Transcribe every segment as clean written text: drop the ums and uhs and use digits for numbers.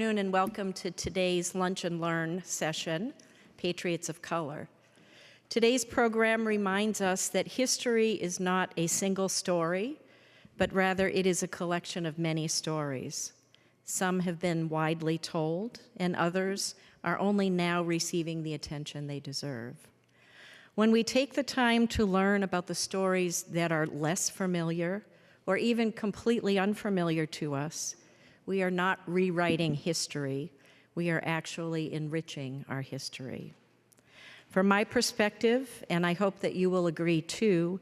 Good afternoon and welcome to today's Lunch and Learn session, Patriots of Color. Today's program reminds us that history is not a single story, but rather it is a collection of many stories. Some have been widely told, and others are only now receiving the attention they deserve. When we take the time to learn about the stories that are less familiar or even completely unfamiliar to us, we are not rewriting history, we are actually enriching our history. From my perspective, and I hope that you will agree too,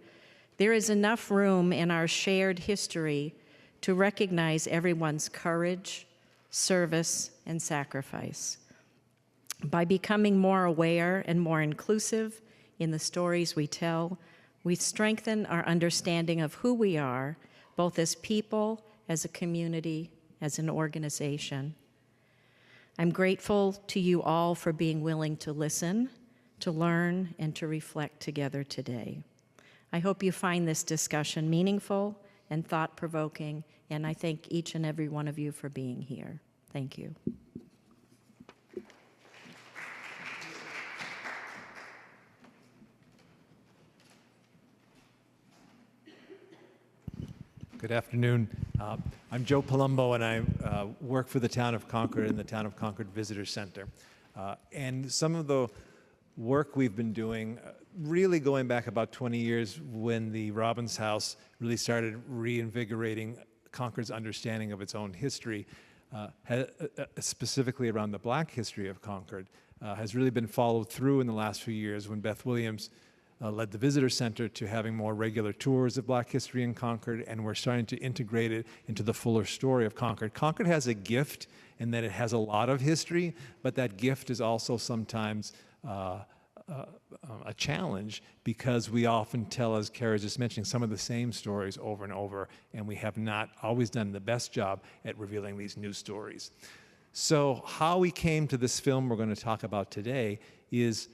there is enough room in our shared history to recognize everyone's courage, service, and sacrifice. By becoming more aware and more inclusive in the stories we tell, we strengthen our understanding of who we are, both as people, as a community, as an organization. I'm grateful to you all for being willing to listen, to learn, and to reflect together today. I hope you find this discussion meaningful and thought-provoking, and I thank each and every one of you for being here. Thank you. Good afternoon. I'm Joe Palumbo, and I work for the Town of Concord and the Town of Concord Visitor Center. And some of the work we've been doing, really going back about 20 years when the Robbins House really started reinvigorating Concord's understanding of its own history, specifically around the Black history of Concord, has really been followed through in the last few years when Beth Williams led the Visitor Center to having more regular tours of Black history in Concord, and we're starting to integrate it into the fuller story of Concord. Concord has a gift in that it has a lot of history, but that gift is also sometimes a challenge because we often tell, as Kara just mentioned, some of the same stories over and over, and we have not always done the best job at revealing these new stories. So how we came to this film we're going to talk about today is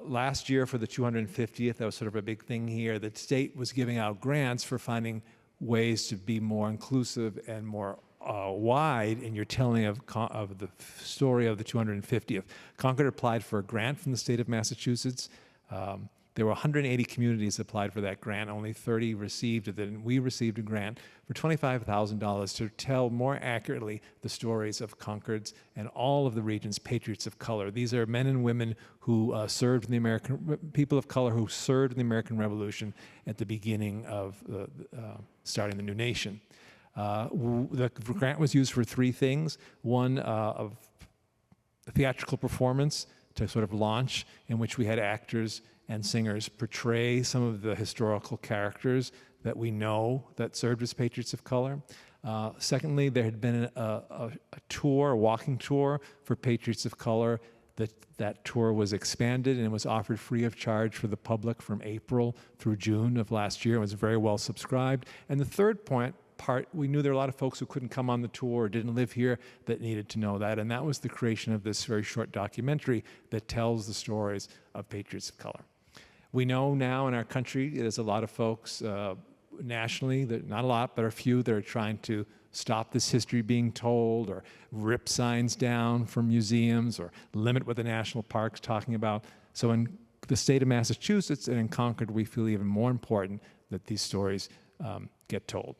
last year for the 250th, that was sort of a big thing here, the state was giving out grants for finding ways to be more inclusive and more wide in your telling of the story of the 250th. Concord applied for a grant from the state of Massachusetts. There were 180 communities that applied for that grant. Only 30 received it. Then we received a grant for $25,000 to tell more accurately the stories of Concord's and all of the region's patriots of color. These are men and women who served in the people of color who served in the American Revolution at the beginning of starting the new nation. The grant was used for three things. One, of theatrical performance to sort of launch, in which we had actors and singers portray some of the historical characters that we know that served as patriots of color. Secondly, there had been a tour, a walking tour for patriots of color. That tour was expanded and was offered free of charge for the public from April through June of last year. It was very well subscribed. And the third part, we knew there were a lot of folks who couldn't come on the tour or didn't live here that needed to know that, and that was the creation of this very short documentary that tells the stories of patriots of color. We know now in our country there's a lot of folks nationally, not a lot, but a few that are trying to stop this history being told or rip signs down from museums or limit what the national park's talking about. So in the state of Massachusetts and in Concord, we feel even more important that these stories get told.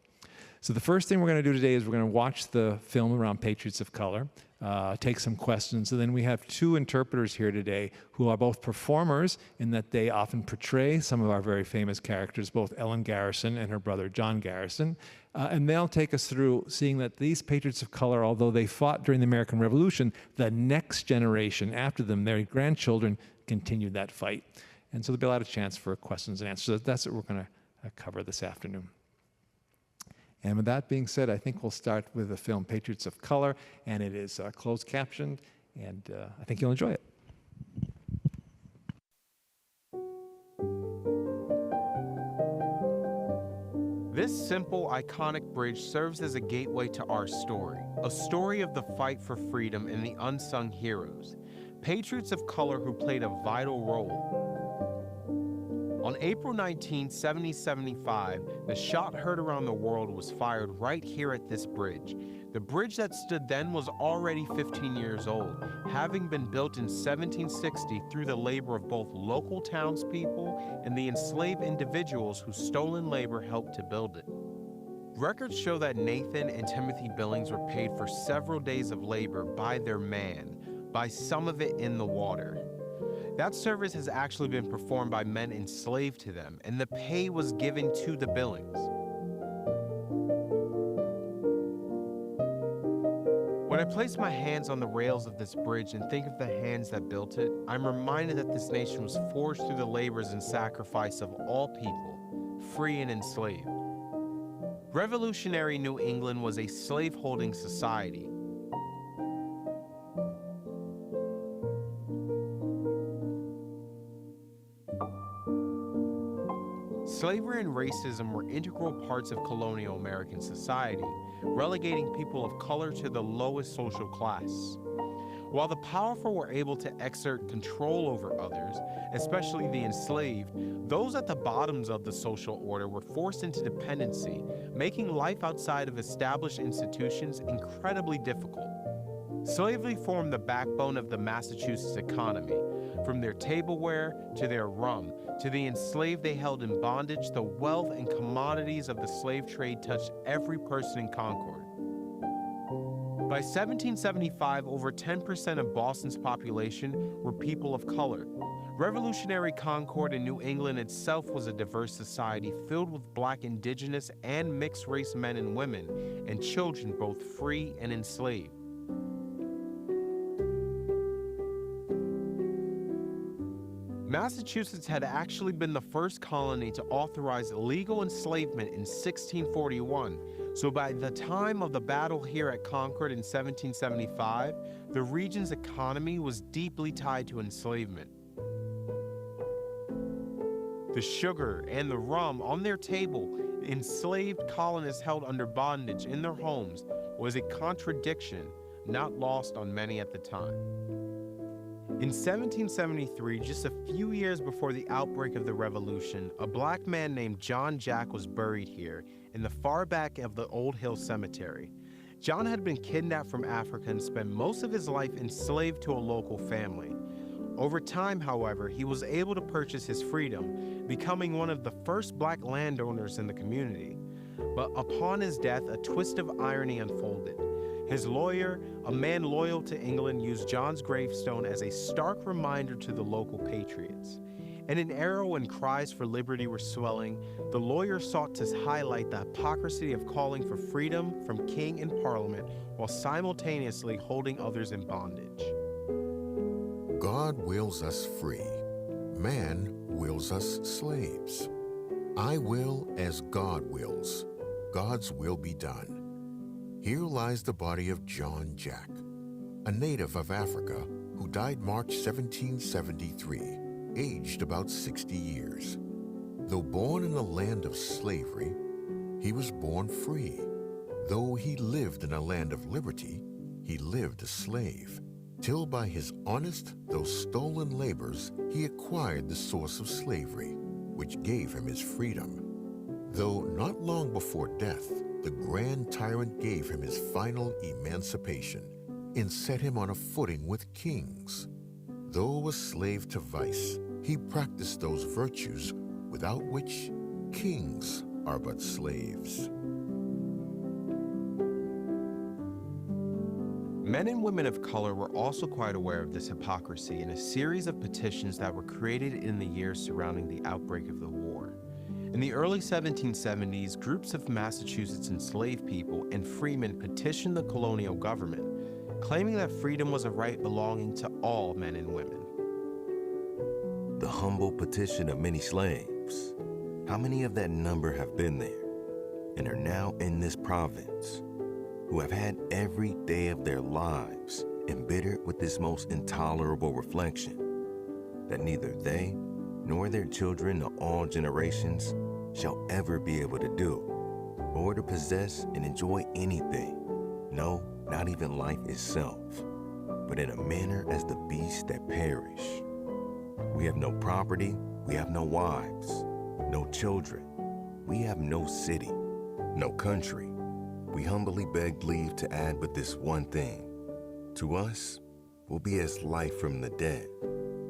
So the first thing we're going to do today is we're going to watch the film around Patriots of Color, take some questions, and then we have two interpreters here today who are both performers in that they often portray some of our very famous characters, both Ellen Garrison and her brother John Garrison, and they'll take us through seeing that these Patriots of Color, although they fought during the American Revolution, the next generation after them, their grandchildren, continued that fight. And so there'll be a lot of chance for questions and answers. So that's what we're going to cover this afternoon. And with that being said, I think we'll start with the film Patriots of Color, and it is closed captioned, and I think you'll enjoy it. This simple, iconic bridge serves as a gateway to our story, a story of the fight for freedom and the unsung heroes, patriots of color who played a vital role. On April 19, 1775, the shot heard around the world was fired right here at this bridge. The bridge that stood then was already 15 years old, having been built in 1760 through the labor of both local townspeople and the enslaved individuals whose stolen labor helped to build it. Records show that Nathan and Timothy Billings were paid for several days of labor by their man, by some of it in the water. That service has actually been performed by men enslaved to them, and the pay was given to the Billings. When I place my hands on the rails of this bridge and think of the hands that built it, I'm reminded that this nation was forged through the labors and sacrifice of all people, free and enslaved. Revolutionary New England was a slave-holding society. Slavery and racism were integral parts of colonial American society, relegating people of color to the lowest social class. While the powerful were able to exert control over others, especially the enslaved, those at the bottoms of the social order were forced into dependency, making life outside of established institutions incredibly difficult. Slavery formed the backbone of the Massachusetts economy. From their tableware to their rum, to the enslaved they held in bondage, the wealth and commodities of the slave trade touched every person in Concord. By 1775, over 10% of Boston's population were people of color. Revolutionary Concord in New England itself was a diverse society filled with Black, indigenous, and mixed-race men and women, and children both free and enslaved. Massachusetts had actually been the first colony to authorize legal enslavement in 1641, so by the time of the battle here at Concord in 1775, the region's economy was deeply tied to enslavement. The sugar and the rum on their table, enslaved colonists held under bondage in their homes, was a contradiction not lost on many at the time. In 1773, just a few years before the outbreak of the Revolution, a Black man named John Jack was buried here in the far back of the Old Hill Cemetery. John had been kidnapped from Africa and spent most of his life enslaved to a local family. Over time, however, he was able to purchase his freedom, becoming one of the first Black landowners in the community. But upon his death, a twist of irony unfolded. His lawyer, a man loyal to England, used John's gravestone as a stark reminder to the local Patriots. In an era when cries for liberty were swelling, the lawyer sought to highlight the hypocrisy of calling for freedom from king and parliament while simultaneously holding others in bondage. God wills us free. Man wills us slaves. I will as God wills. God's will be done. Here lies the body of John Jack, a native of Africa who died March 1773, aged about 60 years. Though born in a land of slavery, he was born free. Though he lived in a land of liberty, he lived a slave, till by his honest though stolen labors he acquired the source of slavery, which gave him his freedom. Though not long before death, the grand tyrant gave him his final emancipation and set him on a footing with kings. Though a slave to vice, he practiced those virtues without which kings are but slaves. Men and women of color were also quite aware of this hypocrisy in a series of petitions that were created in the years surrounding the outbreak of the war. In the early 1770s, groups of Massachusetts enslaved people and freemen petitioned the colonial government, claiming that freedom was a right belonging to all men and women. The humble petition of many slaves. How many of that number have been there and are now in this province, who have had every day of their lives embittered with this most intolerable reflection, that neither they nor their children of all generations shall ever be able to do, or to possess and enjoy anything, no, not even life itself, but in a manner as the beasts that perish. We have no property, We have no wives, no children. We have no city, no country. We humbly begged leave to add but this one thing. To us will be as life from the dead.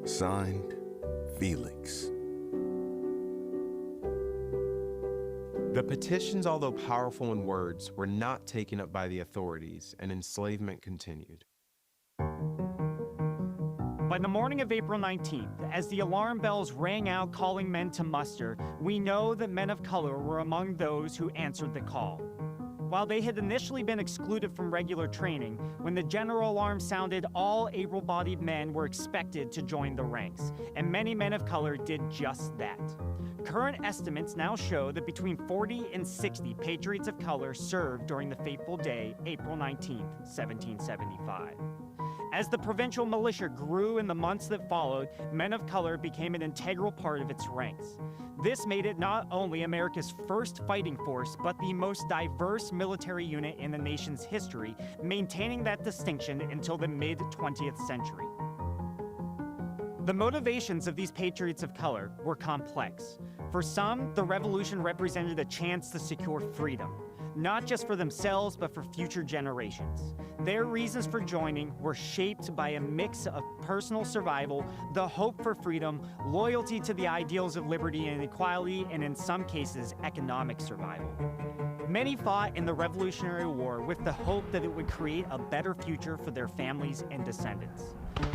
Signed, Felix. The petitions, although powerful in words, were not taken up by the authorities, and enslavement continued. By the morning of April 19th, as the alarm bells rang out calling men to muster, we know that men of color were among those who answered the call. While they had initially been excluded from regular training, when the general alarm sounded, all able-bodied men were expected to join the ranks, and many men of color did just that. Current estimates now show that between 40 and 60 Patriots of color served during the fateful day, April 19, 1775. As the provincial militia grew in the months that followed, men of color became an integral part of its ranks. This made it not only America's first fighting force, but the most diverse military unit in the nation's history, maintaining that distinction until the mid-20th century. The motivations of these Patriots of color were complex. For some, the revolution represented a chance to secure freedom, not just for themselves, but for future generations. Their reasons for joining were shaped by a mix of personal survival, the hope for freedom, loyalty to the ideals of liberty and equality, and in some cases, economic survival. Many fought in the Revolutionary War with the hope that it would create a better future for their families and descendants.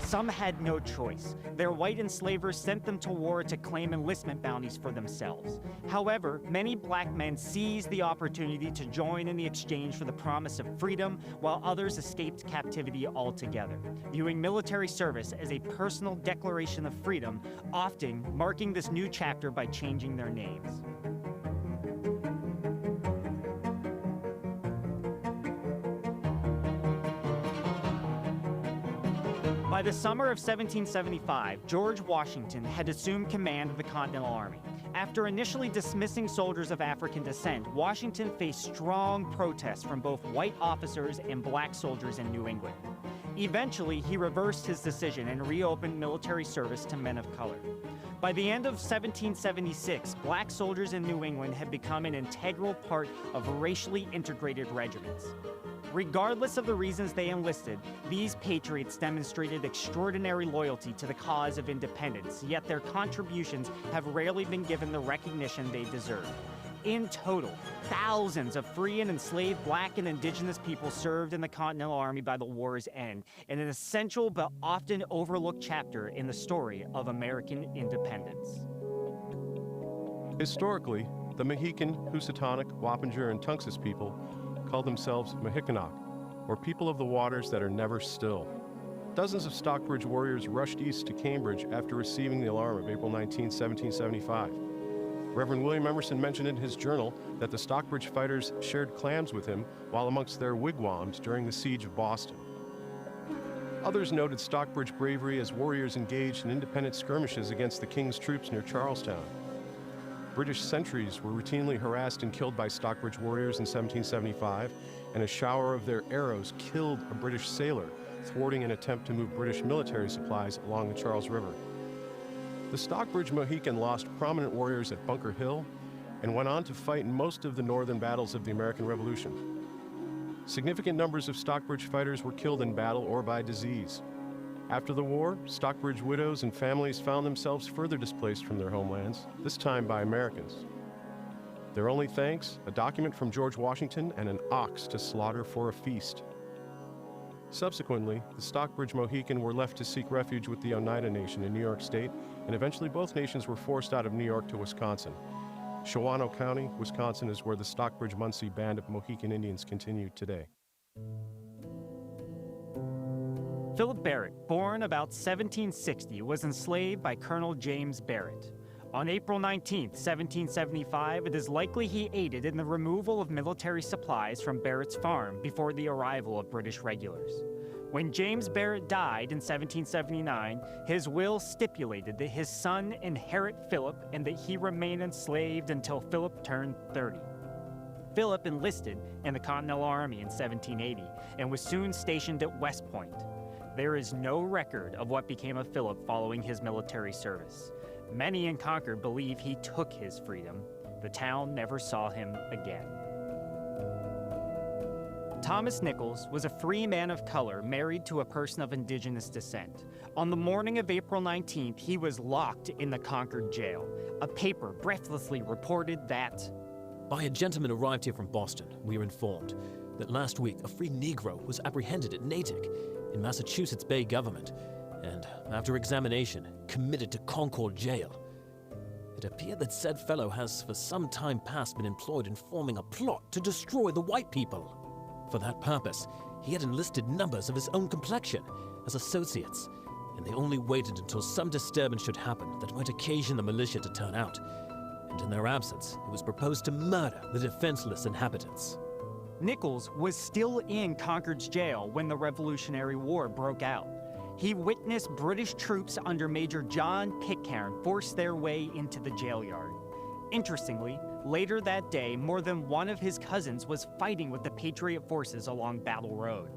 Some had no choice. Their white enslavers sent them to war to claim enlistment bounties for themselves. However, many black men seized the opportunity to join in the exchange for the promise of freedom, while others escaped captivity altogether, viewing military service as a personal declaration of freedom, often marking this new chapter by changing their names. By the summer of 1775, George Washington had assumed command of the Continental Army. After initially dismissing soldiers of African descent, Washington faced strong protests from both white officers and black soldiers in New England. Eventually, he reversed his decision and reopened military service to men of color. By the end of 1776, black soldiers in New England had become an integral part of racially integrated regiments. Regardless of the reasons they enlisted, these patriots demonstrated extraordinary loyalty to the cause of independence, yet their contributions have rarely been given the recognition they deserve. In total, thousands of free and enslaved black and indigenous people served in the Continental Army by the war's end, in an essential but often overlooked chapter in the story of American independence. Historically, the Mohican, Housatonic, Wappinger, and Tungus people called themselves Mohicanock, or people of the waters that are never still. Dozens of Stockbridge warriors rushed east to Cambridge after receiving the alarm of April 19, 1775. Reverend William Emerson mentioned in his journal that the Stockbridge fighters shared clams with him while amongst their wigwams during the siege of Boston. Others noted Stockbridge bravery as warriors engaged in independent skirmishes against the King's troops near Charlestown. British sentries were routinely harassed and killed by Stockbridge warriors in 1775, and a shower of their arrows killed a British sailor, thwarting an attempt to move British military supplies along the Charles River. The Stockbridge Mohican lost prominent warriors at Bunker Hill and went on to fight in most of the northern battles of the American Revolution. Significant numbers of Stockbridge fighters were killed in battle or by disease. After the war, Stockbridge widows and families found themselves further displaced from their homelands, this time by Americans. Their only thanks, a document from George Washington and an ox to slaughter for a feast. Subsequently, the Stockbridge Mohican were left to seek refuge with the Oneida Nation in New York State, and eventually both nations were forced out of New York to Wisconsin. Shawano County, Wisconsin is where the Stockbridge-Munsee Band of Mohican Indians continue today. Philip Barrett, born about 1760, was enslaved by Colonel James Barrett. On April 19, 1775, it is likely he aided in the removal of military supplies from Barrett's farm before the arrival of British regulars. When James Barrett died in 1779, his will stipulated that his son inherit Philip and that he remain enslaved until Philip turned 30. Philip enlisted in the Continental Army in 1780 and was soon stationed at West Point. There is no record of what became of Philip following his military service. Many in Concord believe he took his freedom. The town never saw him again. Thomas Nichols was a free man of color married to a person of indigenous descent. On the morning of April 19th, he was locked in the Concord jail. A paper breathlessly reported that, "By a gentleman arrived here from Boston, we are informed that last week a free Negro was apprehended at Natick in Massachusetts Bay government and, after examination, committed to Concord jail. It appeared that said fellow has for some time past been employed in forming a plot to destroy the white people. For that purpose, he had enlisted numbers of his own complexion as associates, and they only waited until some disturbance should happen that might occasion the militia to turn out. And in their absence, it was proposed to murder the defenseless inhabitants." Nichols was still in Concord's jail when the Revolutionary War broke out. He witnessed British troops under Major John Pitcairn force their way into the jail yard. Interestingly, later that day, more than one of his cousins was fighting with the Patriot forces along Battle Road.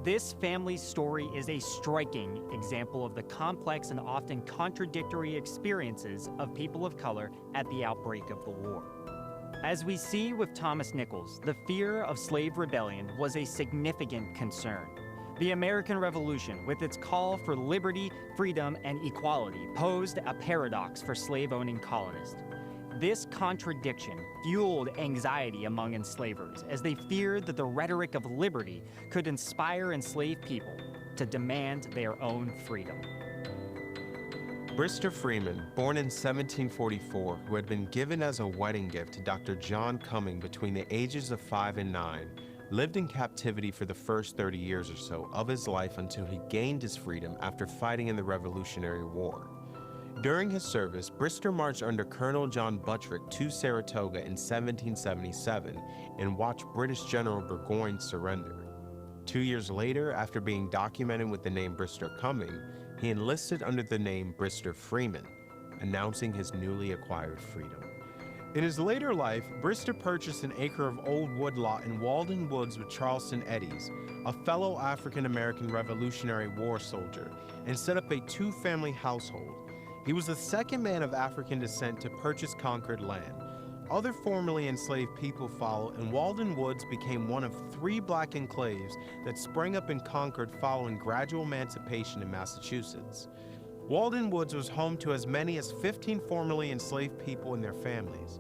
This family's story is a striking example of the complex and often contradictory experiences of people of color at the outbreak of the war. As we see with Thomas Nichols, the fear of slave rebellion was a significant concern. The American Revolution, with its call for liberty, freedom, and equality, posed a paradox for slave-owning colonists. This contradiction fueled anxiety among enslavers as they feared that the rhetoric of liberty could inspire enslaved people to demand their own freedom. Brister Freeman, born in 1744, who had been given as a wedding gift to Dr. John Cumming between the ages of 5 and 9, lived in captivity for the first 30 years or so of his life until he gained his freedom after fighting in the Revolutionary War. During his service, Brister marched under Colonel John Buttrick to Saratoga in 1777 and watched British General Burgoyne surrender. 2 years later, after being documented with the name Brister Cumming, he enlisted under the name Brister Freeman, announcing his newly acquired freedom. In his later life, Brister purchased an acre of old woodlot in Walden Woods with Charleston Eddies, a fellow African-American Revolutionary War soldier, and set up a two-family household. He was the second man of African descent to purchase Concord land. Other formerly enslaved people followed, and Walden Woods became one of 3 black enclaves that sprang up in Concord following gradual emancipation in Massachusetts. Walden Woods was home to as many as 15 formerly enslaved people and their families.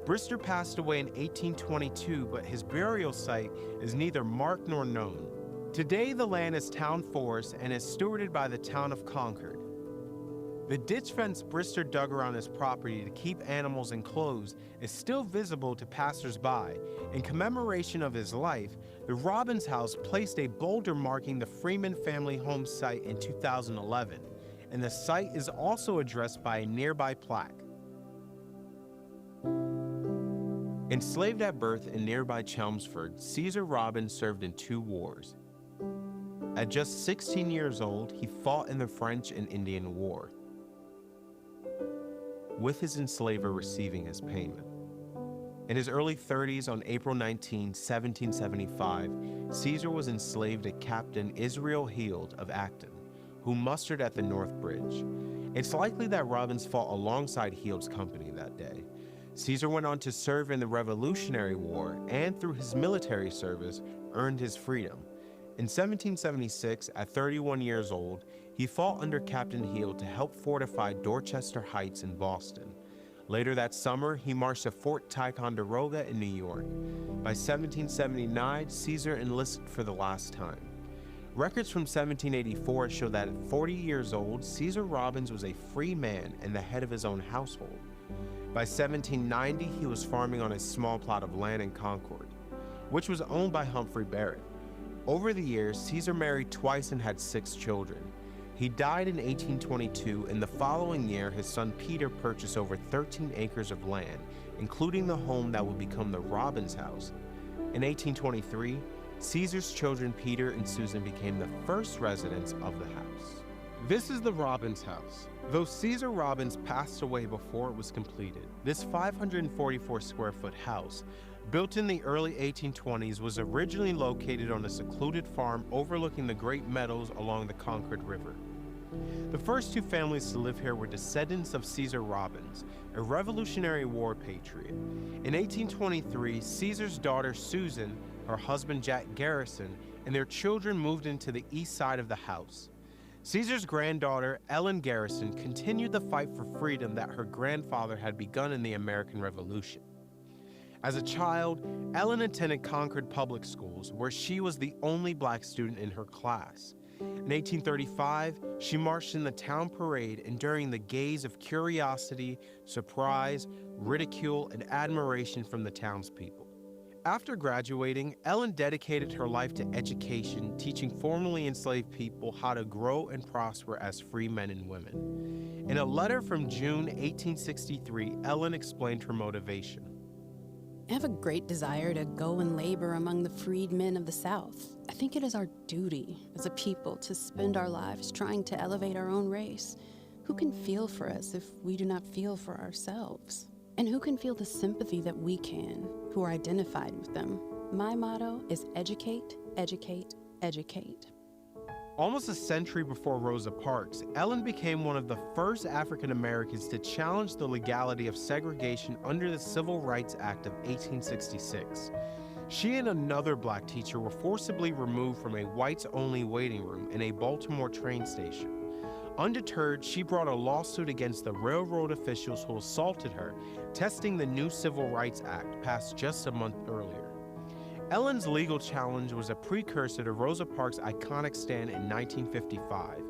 Brister passed away in 1822, but his burial site is neither marked nor known. Today, the land is town forest and is stewarded by the town of Concord. The ditch fence Brister dug around his property to keep animals enclosed is still visible to passers-by. In commemoration of his life, the Robbins House placed a boulder marking the Freeman family home site in 2011, and the site is also addressed by a nearby plaque. Enslaved at birth in nearby Chelmsford, Caesar Robbins served in 2 wars. At just 16 years old, he fought in the French and Indian War, with his enslaver receiving his payment. In his early 30s, on April 19, 1775, Caesar was enslaved at Captain Israel Heald of Acton, who mustered at the North Bridge. It's likely that Robbins fought alongside Heald's company that day. Caesar went on to serve in the Revolutionary War and, through his military service, earned his freedom. In 1776, at 31 years old, he fought under Captain Heald to help fortify Dorchester Heights in Boston. Later that summer, he marched to Fort Ticonderoga in New York. By 1779, Caesar enlisted for the last time. Records from 1784 show that at 40 years old, Caesar Robbins was a free man and the head of his own household. By 1790, he was farming on a small plot of land in Concord, which was owned by Humphrey Barrett. Over the years, Caesar married twice and had 6 children. He died in 1822, and the following year, his son Peter purchased over 13 acres of land, including the home that would become the Robbins House. In 1823, Caesar's children Peter and Susan became the first residents of the house. This is the Robbins House. Though Caesar Robbins passed away before it was completed, this 544 square foot house, built in the early 1820s, was originally located on a secluded farm overlooking the Great Meadows along the Concord River. The first two families to live here were descendants of Caesar Robbins, a Revolutionary War patriot. In 1823, Caesar's daughter Susan, her husband Jack Garrison, and their children moved into the east side of the house. Caesar's granddaughter, Ellen Garrison, continued the fight for freedom that her grandfather had begun in the American Revolution. As a child, Ellen attended Concord Public Schools, where she was the only black student in her class. In 1835, she marched in the town parade, enduring the gaze of curiosity, surprise, ridicule, and admiration from the townspeople. After graduating, Ellen dedicated her life to education, teaching formerly enslaved people how to grow and prosper as free men and women. In a letter from June 1863, Ellen explained her motivation. I have a great desire to go and labor among the freed men of the South. I think it is our duty as a people to spend our lives trying to elevate our own race. Who can feel for us if we do not feel for ourselves? And who can feel the sympathy that we can, who are identified with them? My motto is educate, educate, educate. Almost a century before Rosa Parks, Ellen became one of the first African Americans to challenge the legality of segregation under the Civil Rights Act of 1866. She and another black teacher were forcibly removed from a whites-only waiting room in a Baltimore train station. Undeterred, she brought a lawsuit against the railroad officials who assaulted her, testing the new Civil Rights Act passed just a month earlier. Ellen's legal challenge was a precursor to Rosa Parks' iconic stand in 1955.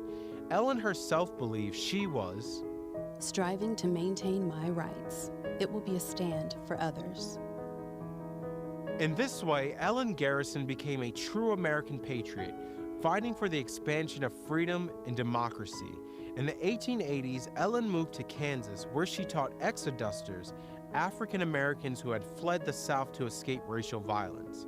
Ellen herself believed she was striving to maintain my rights. It will be a stand for others. In this way, Ellen Garrison became a true American patriot, fighting for the expansion of freedom and democracy. In the 1880s, Ellen moved to Kansas, where she taught exodusters, African Americans who had fled the South to escape racial violence.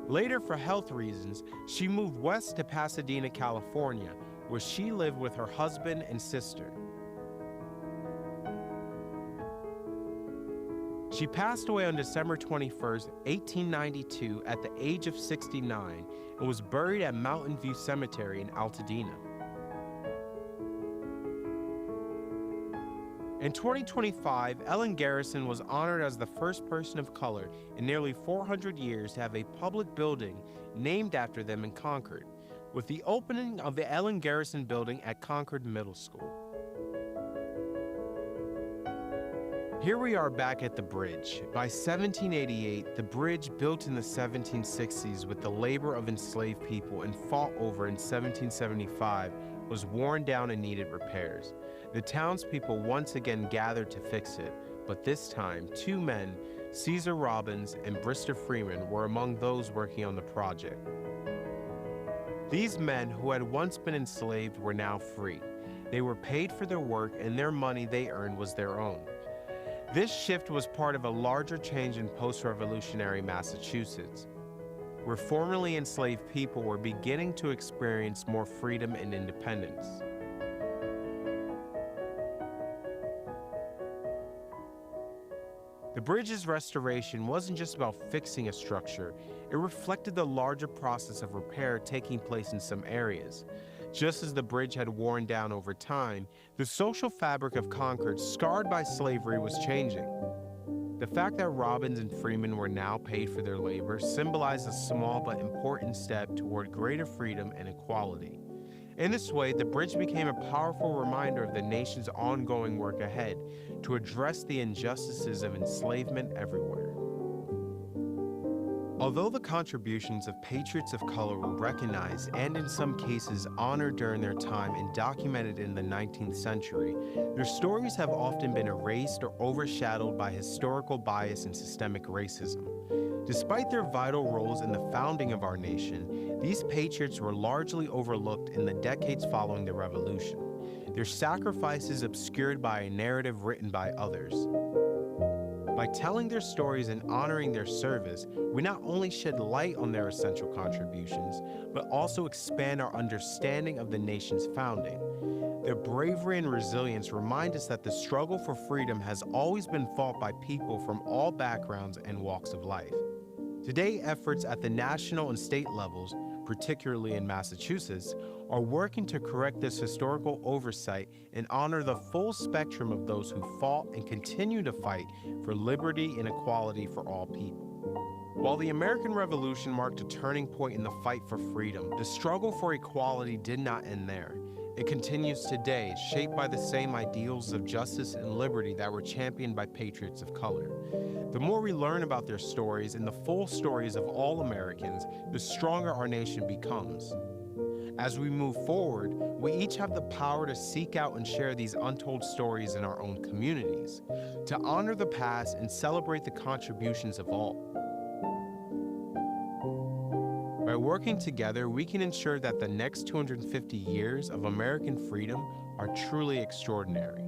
Later, for health reasons, she moved west to Pasadena, California, where she lived with her husband and sister. She passed away on December 21, 1892, at the age of 69, and was buried at Mountain View Cemetery in Altadena. In 2025, Ellen Garrison was honored as the first person of color in nearly 400 years to have a public building named after them in Concord, with the opening of the Ellen Garrison Building at Concord Middle School. Here we are back at the bridge. By 1788, the bridge, built in the 1760s with the labor of enslaved people and fought over in 1775, was worn down and needed repairs. The townspeople once again gathered to fix it, but this time, two men, Caesar Robbins and Brister Freeman, were among those working on the project. These men, who had once been enslaved, were now free. They were paid for their work, and their money they earned was their own. This shift was part of a larger change in post-revolutionary Massachusetts, where formerly enslaved people were beginning to experience more freedom and independence. The bridge's restoration wasn't just about fixing a structure, it reflected the larger process of repair taking place in some areas. Just as the bridge had worn down over time, the social fabric of Concord, scarred by slavery, was changing. The fact that Robbins and Freeman were now paid for their labor symbolized a small but important step toward greater freedom and equality. In this way, the bridge became a powerful reminder of the nation's ongoing work ahead to address the injustices of enslavement everywhere. Although the contributions of patriots of color were recognized and in some cases honored during their time and documented in the 19th century, their stories have often been erased or overshadowed by historical bias and systemic racism. Despite their vital roles in the founding of our nation, these patriots were largely overlooked in the decades following the Revolution, their sacrifices obscured by a narrative written by others. By telling their stories and honoring their service, we not only shed light on their essential contributions, but also expand our understanding of the nation's founding. Their bravery and resilience remind us that the struggle for freedom has always been fought by people from all backgrounds and walks of life. Today, efforts at the national and state levels, particularly in Massachusetts, are working to correct this historical oversight and honor the full spectrum of those who fought and continue to fight for liberty and equality for all people. While the American Revolution marked a turning point in the fight for freedom, the struggle for equality did not end there. It continues today, shaped by the same ideals of justice and liberty that were championed by patriots of color. The more we learn about their stories and the full stories of all Americans, the stronger our nation becomes. As we move forward, we each have the power to seek out and share these untold stories in our own communities, to honor the past and celebrate the contributions of all. By working together, we can ensure that the next 250 years of American freedom are truly extraordinary.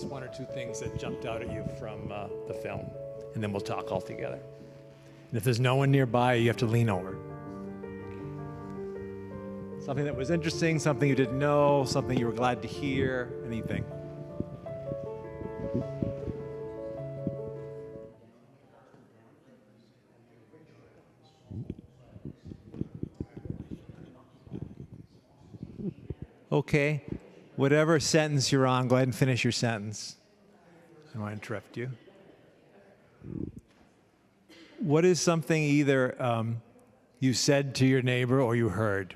One or two things that jumped out at you from the film, and then we'll talk all together. And if there's no one nearby, you have to lean over. Something that was interesting, something you didn't know, something you were glad to hear, anything. Okay. Whatever sentence you're on, go ahead and finish your sentence. I don't want to interrupt you. What is something either you said to your neighbor or you heard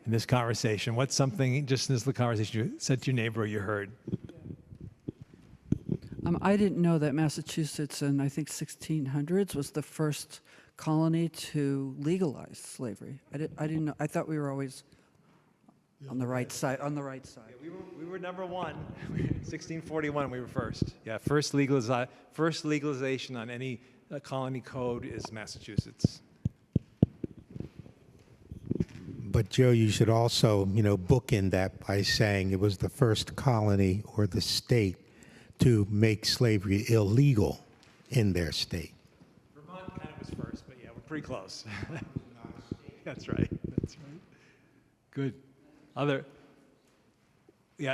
in this conversation? What's something just in this conversation you said to your neighbor or you heard? I didn't know that Massachusetts in, I think, 1600s was the first colony to legalize slavery. I didn't know. I thought we were always on the right side. On the right side. Yeah, we were number one. 1641, we were first. Yeah, first legalization on any colony code is Massachusetts. But Joe, you should also, bookend that by saying it was the first colony or the state to make slavery illegal in their state. Vermont kind of was first, but yeah, we're pretty close. That's right. That's right. Good.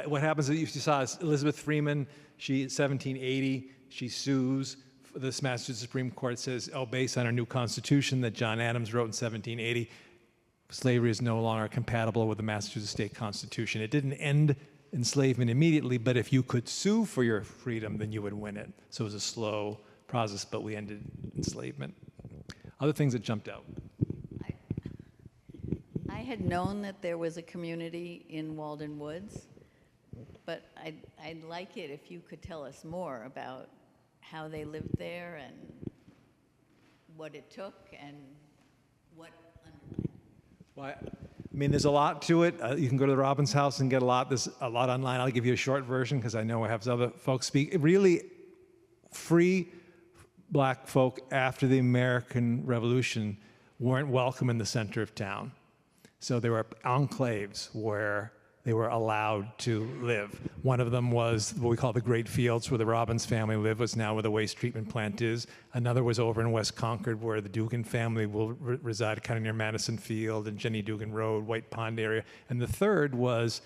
What happens is you saw Elizabeth Freeman, she, 1780, she sues. This Massachusetts Supreme Court says, based on our new Constitution that John Adams wrote in 1780, slavery is no longer compatible with the Massachusetts state constitution. It didn't end enslavement immediately, but if you could sue for your freedom, then you would win it. So it was a slow process, but we ended enslavement. Other things that jumped out. I had known that there was a community in Walden Woods, but I'd like it if you could tell us more about how they lived there and what it took and what undermined. Well, I mean, there's a lot to it. You can go to the Robbins House and get a lot. There's a lot online. I'll give you a short version because I know I have other folks speak. Really, free black folk after the American Revolution weren't welcome in the center of town. So there were enclaves where they were allowed to live. One of them was what we call the Great Fields, where the Robbins family lived, was now where the waste treatment plant is. Another was over in West Concord, where the Dugan family will reside, kind of near Madison Field and Jenny Dugan Road, White Pond area. And the third was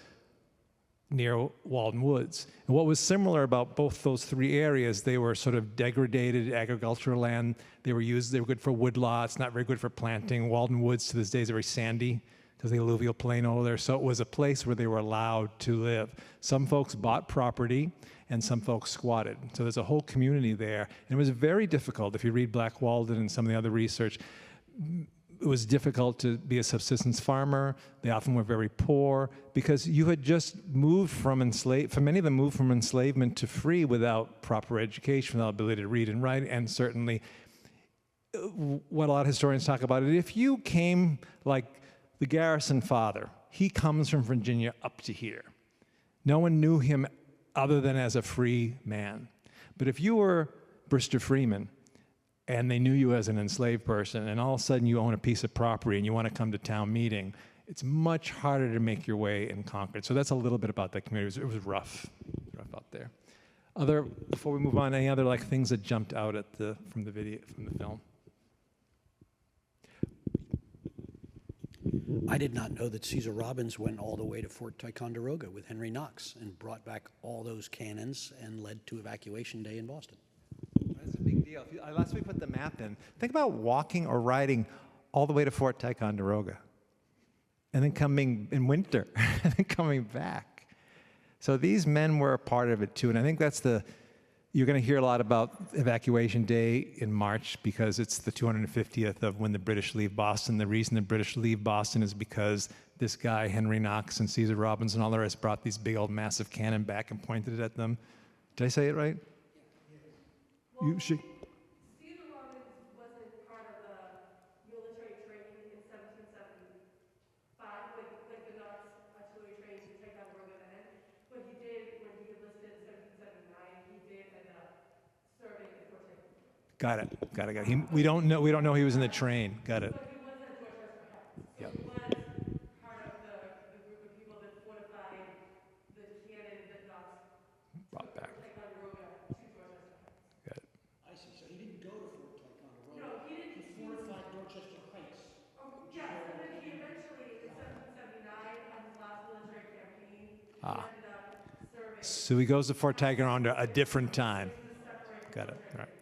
near Walden Woods. And what was similar about both those three areas, they were sort of degraded agricultural land. They were good for woodlots, not very good for planting. Walden Woods to this day is very sandy, because the alluvial plain over there. So it was a place where they were allowed to live. Some folks bought property and some folks squatted. So there's a whole community there. And it was very difficult. If you read Black Walden and some of the other research, it was difficult to be a subsistence farmer. They often were very poor because you had just moved from many of them moved from enslavement to free without proper education, without ability to read and write, and certainly what a lot of historians talk about it. If you came like the Garrison father, he comes from Virginia up to here. No one knew him other than as a free man. But if you were Brewster Freeman and they knew you as an enslaved person, and all of a sudden you own a piece of property and you want to come to town meeting, it's much harder to make your way in Concord. So that's a little bit about that community. It was rough out there. Before we move on, any other like things that jumped out at from the film? I did not know that Caesar Robbins went all the way to Fort Ticonderoga with Henry Knox and brought back all those cannons and led to Evacuation Day in Boston. That's a big deal. Unless we put the map in, think about walking or riding all the way to Fort Ticonderoga and then coming in winter and then coming back. So these men were a part of it too. And I think you're going to hear a lot about Evacuation Day in March because it's the 250th of when the British leave Boston. The reason the British leave Boston is because this guy, Henry Knox and Caesar Robbins and all the rest, brought these big old massive cannon back and pointed it at them. Did I say it right? Well, Caesar Robbins wasn't part of the military training in 1775, like the Knox artillery training to take out Ticonderoga then. But he did, when he enlisted in 1779, he did end up serving at Fort Ticonderoga. Got it. We don't know he was in the train. Got it. But he was at Dorchester House. So Yep. he was part of the group of people that fortified the cannon that Knox Brought back. from Ticonderoga to Dorchester House. Got it. I see. So he didn't go to Fort Ticonderoga. No, he didn't. He fortified Dorchester Heights. Yes, and then he eventually, in 1779, on his last military campaign, he Ah. ended up serving. So he goes to Fort Ticonderoga a different time. Got it. All right.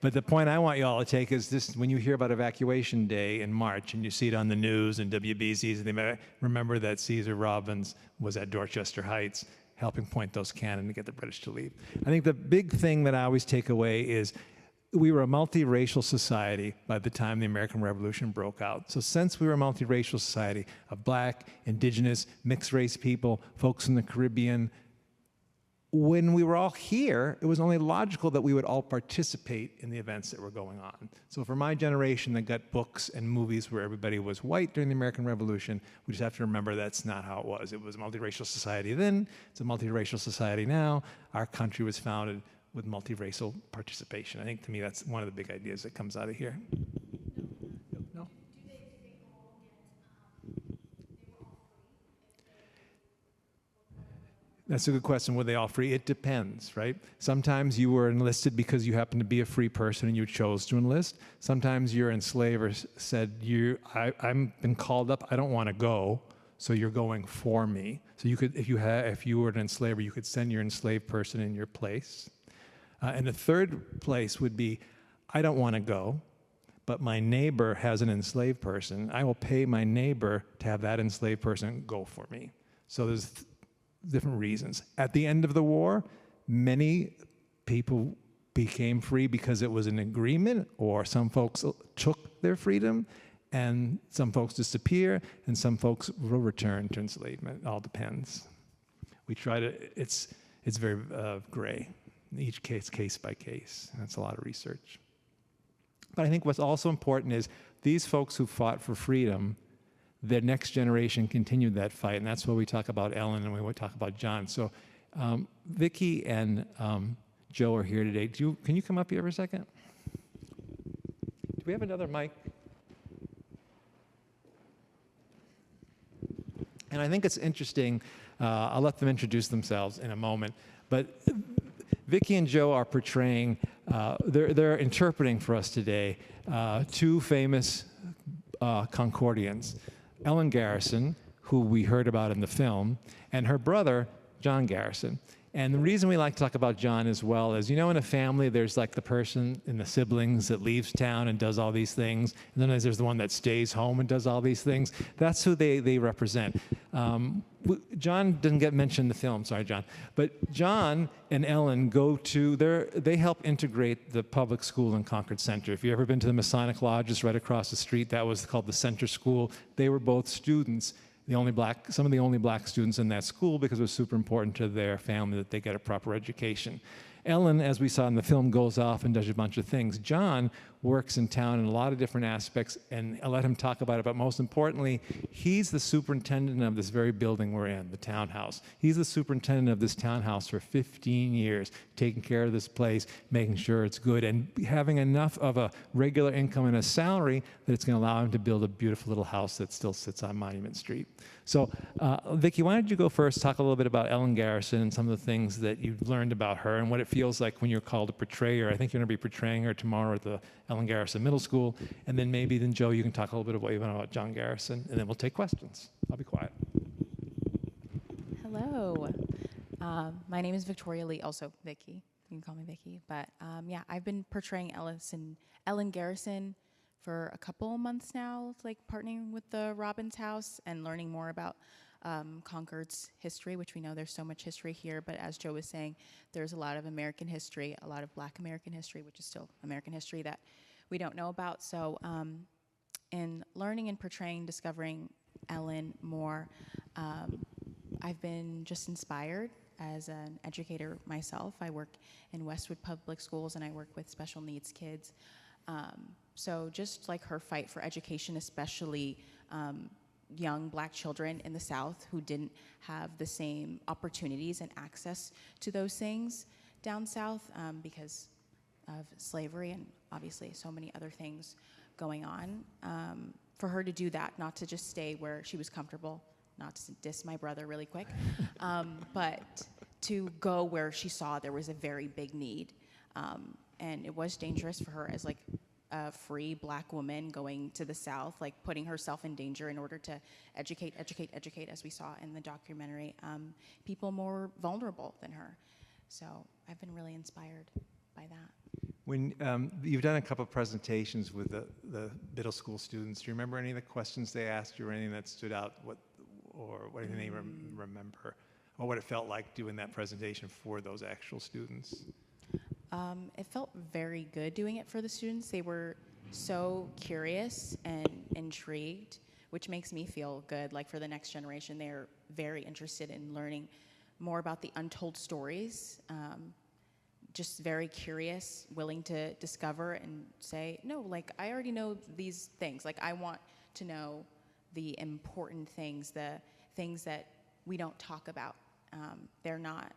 But the point I want you all to take is this: when you hear about Evacuation Day in March and you see it on the news and WBZs, remember that Caesar Robbins was at Dorchester Heights helping point those cannon to get the British to leave. I think the big thing that I always take away is we were a multiracial society by the time the American Revolution broke out. So since we were a multiracial society of black, indigenous, mixed race people, folks in the Caribbean, when we were all here, it was only logical that we would all participate in the events that were going on. So for my generation that got books and movies where everybody was white during the American Revolution, we just have to remember that's not how it was. It was a multiracial society then, it's a multiracial society now. Our country was founded with multiracial participation. I think to me that's one of the big ideas that comes out of here. No? That's a good question. Were they all free? It depends, right? Sometimes you were enlisted because you happened to be a free person and you chose to enlist. Sometimes your enslaver said, "I'm been called up. I don't want to go, so you're going for me." So you could, if you were an enslaver, you could send your enslaved person in your place. And the third place would be, "I don't want to go, but my neighbor has an enslaved person. I will pay my neighbor to have that enslaved person go for me." So there's different reasons. At the end of the war, many people became free because it was an agreement, or some folks took their freedom, and some folks disappear, and some folks will return to enslavement. It all depends. We try to, it's very gray. In each case by case. That's a lot of research. But I think what's also important is these folks who fought for freedom, their next generation continued that fight, and that's why we talk about Ellen and we talk about John. So Vicki and Joe are here today. Can you come up here for a second? Do we have another mic? And I think it's interesting. I'll let them introduce themselves in a moment. But Vicki and Joe are portraying, they're interpreting for us today two famous Concordians. Ellen Garrison, who we heard about in the film, and her brother, John Garrison. And the reason we like to talk about John as well is, in a family, there's like the person in the siblings that leaves town and does all these things. And then there's the one that stays home and does all these things. That's who they represent. John didn't get mentioned in the film, sorry, John. But John and Ellen they help integrate the public school in Concord Center. If you've ever been to the Masonic Lodges right across the street, that was called the Center School. They were both students. Some of the only black students in that school, because it was super important to their family that they get a proper education. Ellen, as we saw in the film, goes off and does a bunch of things. John works in town in a lot of different aspects, and I'll let him talk about it. But most importantly, he's the superintendent of this very building we're in, the townhouse. He's the superintendent of this townhouse for 15 years, taking care of this place, making sure it's good, and having enough of a regular income and a salary that it's going to allow him to build a beautiful little house that still sits on Monument Street. So, Vicki, why don't you go first, talk a little bit about Ellen Garrison and some of the things that you've learned about her and what it feels like when you're called to portray her. I think you're going to be portraying her tomorrow at the Ellen Garrison Middle School. And then maybe Joe, you can talk a little bit about what you know about John Garrison, and then we'll take questions. I'll be quiet. Hello. My name is Victoria Lee, also Vicki. You can call me Vicki. But yeah, I've been portraying Ellen Garrison for a couple months now, like partnering with the Robbins House and learning more about Concord's history, which we know there's so much history here, but as Joe was saying, there's a lot of American history, a lot of Black American history, which is still American history that we don't know about. So in learning and portraying, discovering Ellen more, I've been just inspired as an educator myself. I work in Westwood Public Schools and I work with special needs kids. So just like her fight for education, especially young Black children in the South who didn't have the same opportunities and access to those things down South because of slavery and obviously so many other things going on. For her to do that, not to just stay where she was comfortable, not to diss my brother really quick, but to go where she saw there was a very big need. And it was dangerous for her as like a free Black woman going to the South, like putting herself in danger in order to educate, as we saw in the documentary, people more vulnerable than her. So I've been really inspired by that. When you've done a couple of presentations with the middle school students, do you remember any of the questions they asked you or anything that stood out, or what anything you remember, or what it felt like doing that presentation for those actual students? It felt very good doing it for the students. They were so curious and intrigued, which makes me feel good. Like for the next generation, they're very interested in learning more about the untold stories. Just very curious, willing to discover and say, no, like I already know these things. Like I want to know the important things, the things that we don't talk about. They're not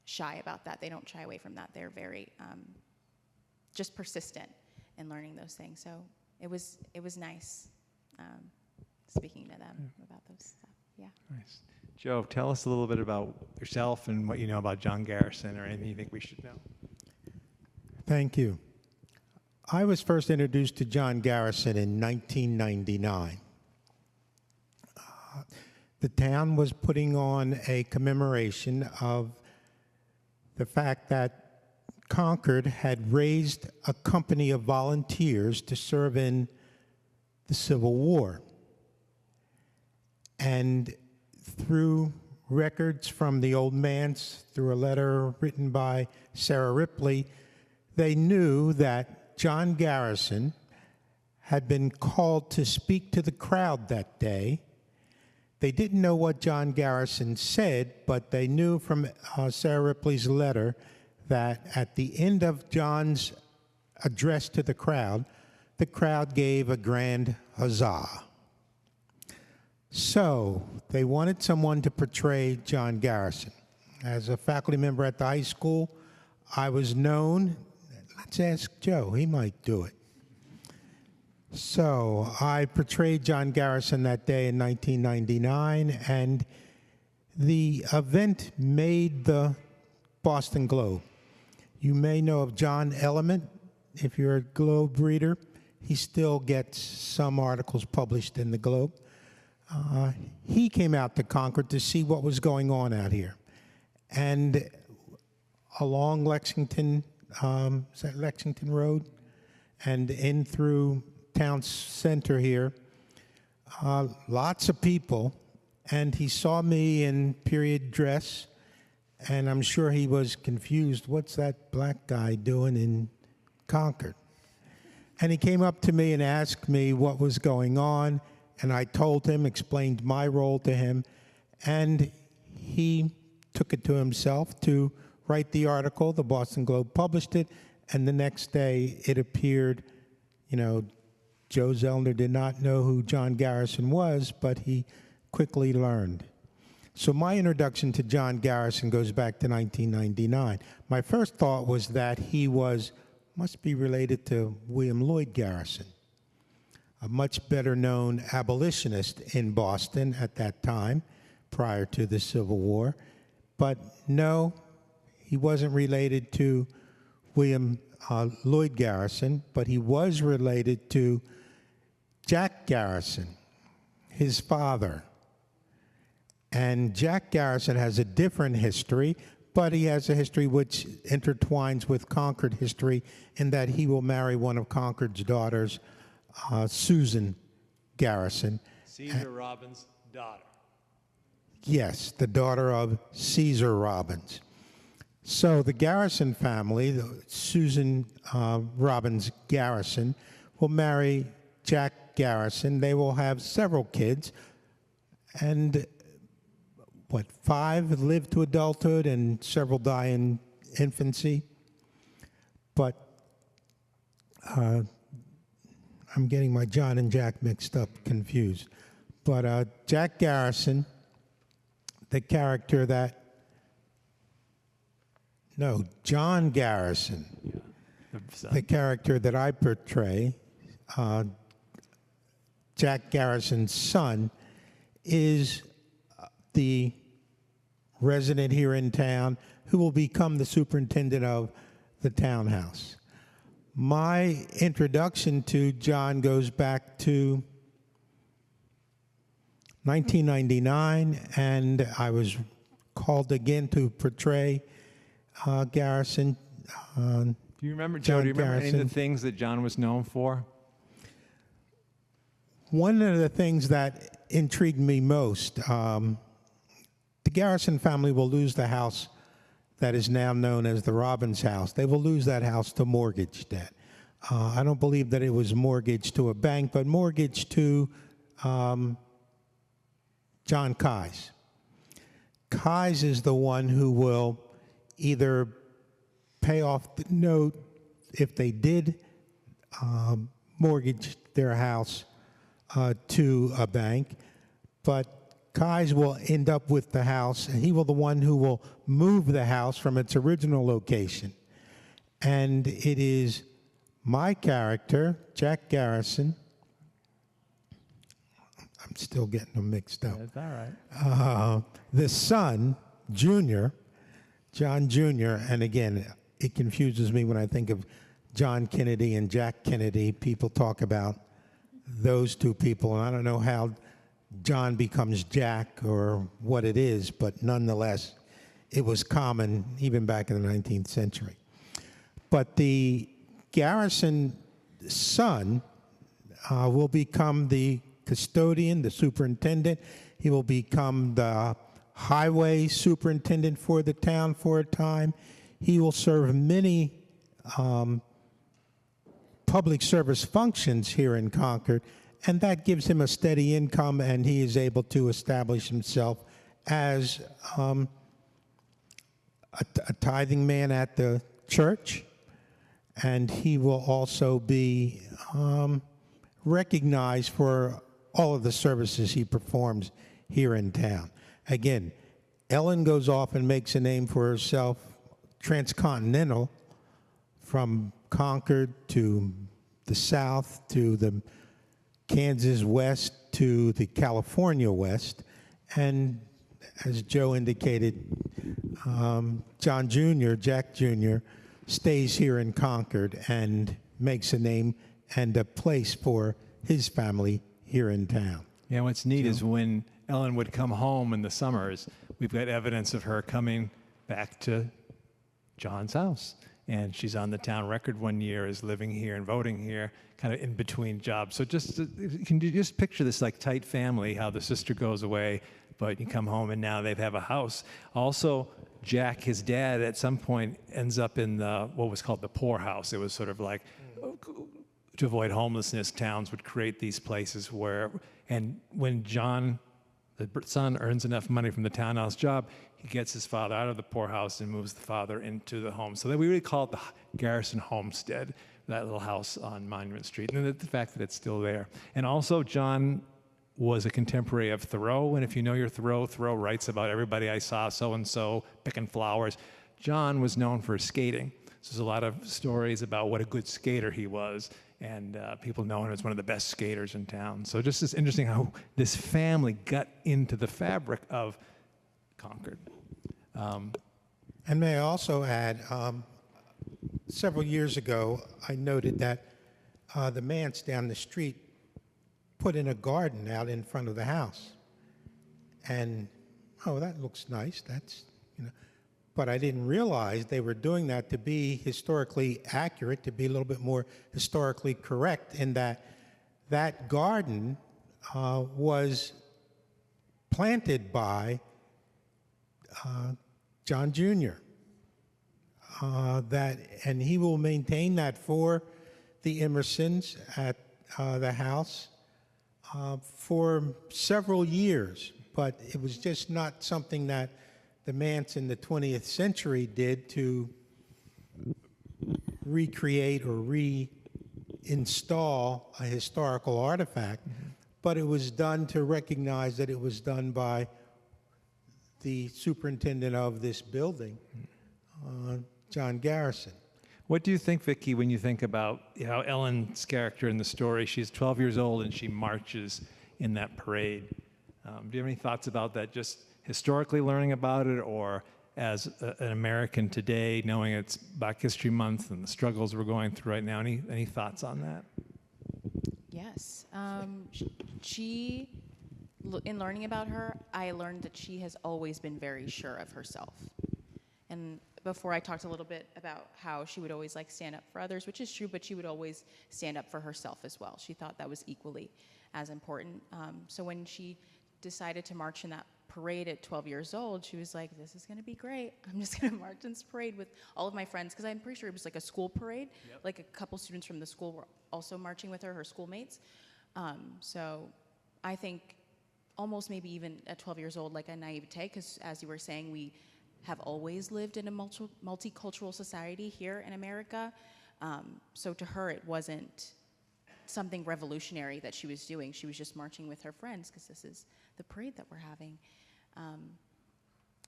shy about that. They don't shy away from that. They're very just persistent in learning those things. So it was nice speaking to them about those stuff. Yeah. Nice. Joe, tell us a little bit about yourself and what you know about John Garrison or anything you think we should know. Thank you. I was first introduced to John Garrison in 1999. The town was putting on a commemoration of the fact that Concord had raised a company of volunteers to serve in the Civil War. And through records from the old manse, through a letter written by Sarah Ripley, they knew that John Garrison had been called to speak to the crowd that day. They didn't know what John Garrison said, but they knew from Sarah Ripley's letter that at the end of John's address to the crowd gave a grand huzzah. So they wanted someone to portray John Garrison. As a faculty member at the high school, I was known. Let's ask Joe, he might do it. So I portrayed John Garrison that day in 1999, and the event made the Boston Globe. You may know of John Element. If you're a Globe reader, he still gets some articles published in the Globe. He came out to Concord to see what was going on out here. And along Lexington, is that Lexington Road? And in through town center here, lots of people, and he saw me in period dress, and I'm sure he was confused. What's that Black guy doing in Concord? And he came up to me and asked me what was going on, and I told him, explained my role to him, and he took it to himself to write the article. The Boston Globe published it, and the next day it appeared, Joe Zellner did not know who John Garrison was, but he quickly learned. So my introduction to John Garrison goes back to 1999. My first thought was that he must be related to William Lloyd Garrison, a much better known abolitionist in Boston at that time, prior to the Civil War. But no, he wasn't related to William Lloyd Garrison, but he was related to Jack Garrison, his father. And Jack Garrison has a different history, but he has a history which intertwines with Concord history in that he will marry one of Concord's daughters, Susan Garrison. Caesar Robbins' daughter. Yes, the daughter of Caesar Robbins. So the Garrison family, Susan Robbins Garrison, will marry Jack Garrison. They will have several kids, and 5 live to adulthood and several die in infancy. But I'm getting my John and Jack mixed up, confused. But Jack Garrison, the character that, no, John Garrison, the character that I portray, Jack Garrison's son, is the resident here in town who will become the superintendent of the townhouse. My introduction to John goes back to 1999, and I was called again to portray Garrison. Do you remember, Joe, any of the things that John was known for? One of the things that intrigued me most, the Garrison family will lose the house that is now known as the Robbins house. They will lose that house to mortgage debt. I don't believe that it was mortgaged to a bank, but mortgaged to John Keyes. Keyes is the one who will either pay off the note if they did mortgage their house to a bank, but Keyes will end up with the house, and he will the one who will move the house from its original location. And it is my character, Jack Garrison. I'm still getting them mixed up. That's all right. The son, Junior, John Jr., and again, it confuses me when I think of John Kennedy and Jack Kennedy. People talk about those two people, and I don't know how John becomes Jack or what it is, but nonetheless, it was common even back in the 19th century. But the Garrison son will become the custodian, the superintendent. He will become the highway superintendent for the town for a time. He will serve many public service functions here in Concord, and that gives him a steady income, and he is able to establish himself as a tithing man at the church, and he will also be recognized for all of the services he performs here in town. Again, Ellen goes off and makes a name for herself, transcontinental, from Concord to the south to the Kansas West to the California West. And as Joe indicated, John Jr., Jack Jr., stays here in Concord and makes a name and a place for his family here in town. Yeah, what's neat is when Ellen would come home in the summers, we've got evidence of her coming back to John's house. And she's on the town record one year as living here and voting here, kind of in between jobs. So can you just picture this like tight family, how the sister goes away, but you come home and now they have a house. Also, Jack, his dad, at some point ends up in what was called the poorhouse. It was sort of like, to avoid homelessness, towns would create these places where, and when John son earns enough money from the townhouse job, he gets his father out of the poorhouse and moves the father into the home. So that we really call it the Garrison Homestead, that little house on Monument Street, and the fact that it's still there. And also, John was a contemporary of Thoreau, and if you know your Thoreau, Thoreau writes about everybody I saw, so-and-so, picking flowers. John was known for skating. So there's a lot of stories about what a good skater he was, and people know him as one of the best skaters in town. So just it's interesting how this family got into the fabric of Concord. And may I also add, several years ago, I noted that the manse down the street put in a garden out in front of the house. And, oh, that looks nice. That's, but I didn't realize they were doing that to be historically accurate, to be a little bit more historically correct, in that that garden was planted by John Jr. And he will maintain that for the Emersons at the house for several years. But it was just not something that the manse in the 20th century did to recreate or reinstall a historical artifact, but it was done to recognize that it was done by the superintendent of this building, John Garrison. What do you think, Vicki, when you think about how Ellen's character in the story, she's 12 years old and she marches in that parade? Do you have any thoughts about that, just historically learning about it, or as an American today, knowing it's Black History Month and the struggles we're going through right now? Any thoughts on that? Yes. In learning about her, I learned that she has always been very sure of herself. And before I talked a little bit about how she would always stand up for others, which is true, but she would always stand up for herself as well. She thought that was equally as important. So when she decided to march in that parade at 12 years old, she was like, this is going to be great. I'm just going to march in this parade with all of my friends, because I'm pretty sure it was like a school parade. Yep. Like a couple students from the school were also marching with her schoolmates. So I think almost maybe even at 12 years old, like a naivete, because as you were saying, we have always lived in a multicultural society here in America. So to her, it wasn't something revolutionary that she was doing. She was just marching with her friends because this is the parade that we're having.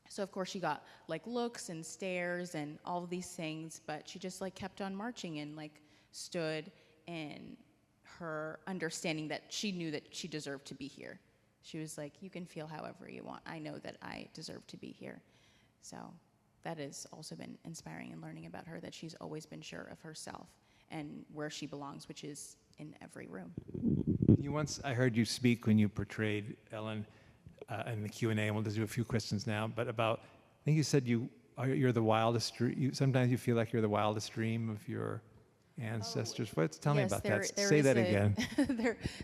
So of course she got looks and stares and all of these things, but she just kept on marching and stood in her understanding that she knew that she deserved to be here. She was like, you can feel however you want. I know that I deserve to be here. So that has also been inspiring in learning about her, that she's always been sure of herself and where she belongs, which is in every room. I heard you speak when you portrayed Ellen in the Q&A, and we'll just do a few questions now, but I think you said you're the wildest, sometimes you feel like you're the wildest dream of your ancestors. Tell me about that. Say that again.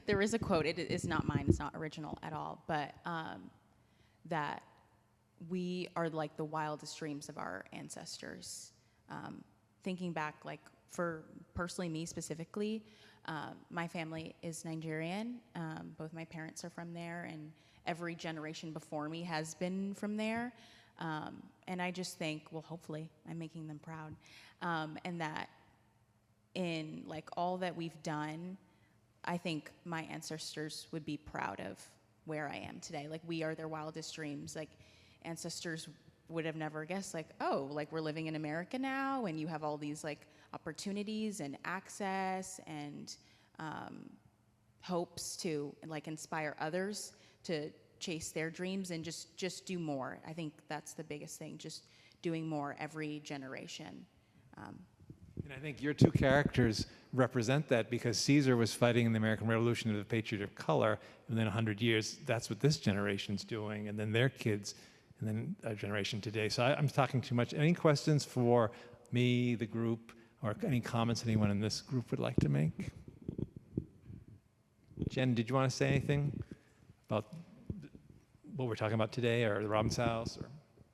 There is a quote. It is not mine. It's not original at all, but that we are the wildest dreams of our ancestors. Thinking back, for personally me specifically, my family is Nigerian. Both my parents are from there, and every generation before me has been from there. And I just think, well, hopefully I'm making them proud. And that in all that we've done, I think my ancestors would be proud of where I am today. We are their wildest dreams. Ancestors would have never guessed, we're living in America now, and you have all these opportunities and access and hopes to inspire others to chase their dreams and just do more. I think that's the biggest thing, just doing more every generation. And I think your two characters represent that, because Caesar was fighting in the American Revolution as a patriot of color, and then 100 years, that's what this generation's doing, and then their kids, and then a generation today. So I'm talking too much. Any questions for me, the group, or any comments anyone in this group would like to make? Jen, did you want to say anything about what we're talking about today, or the Robbins House? Or?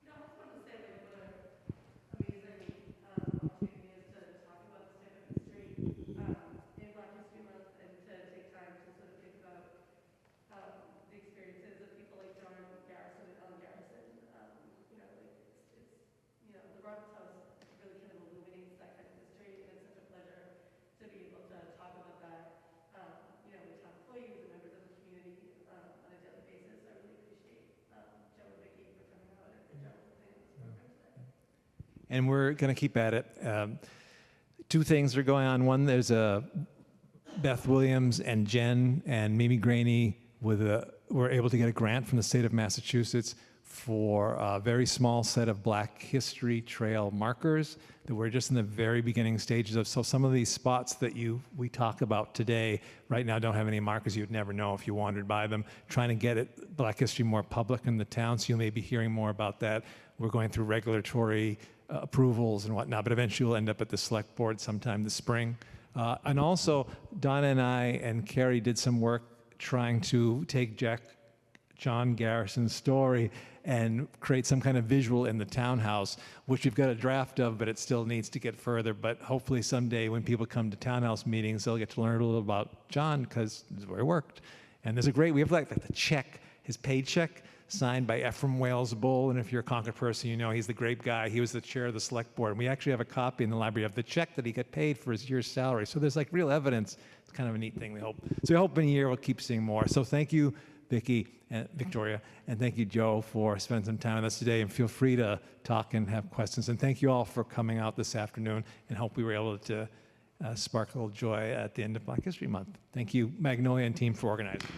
No, I just wanted to say what an amazing opportunity it is to talk about this type of history in Black History Month, and to take time to sort of think about the experiences of people like John and we're going to keep at it. Two things are going on. One, there's Beth Williams and Jen and Mimi Graney were able to get a grant from the state of Massachusetts for a very small set of Black History Trail markers that we're just in the very beginning stages of. So some of these spots that we talk about today right now don't have any markers. You'd never know if you wandered by them. Trying to get Black history more public in the town, so you may be hearing more about that. We're going through regulatory approvals and whatnot, but eventually we'll end up at the select board sometime this spring. And also, Donna and I and Carrie did some work trying to take John Garrison's story and create some kind of visual in the townhouse, which we've got a draft of, but it still needs to get further. But hopefully someday when people come to townhouse meetings, they'll get to learn a little about John, because this is where he worked. And we have like the check, his paycheck, signed by Ephraim Wales Bull. And if you're a Concord person, you know he's the great guy. He was the chair of the select board. And we actually have a copy in the library of the check that he got paid for his year's salary. So there's like real evidence. It's kind of a neat thing, we hope. So we hope in a year we'll keep seeing more. So thank you, Victoria, and thank you, Joe, for spending some time with us today. And feel free to talk and have questions. And thank you all for coming out this afternoon, and hope we were able to spark a little joy at the end of Black History Month. Thank you, Magnolia and team, for organizing.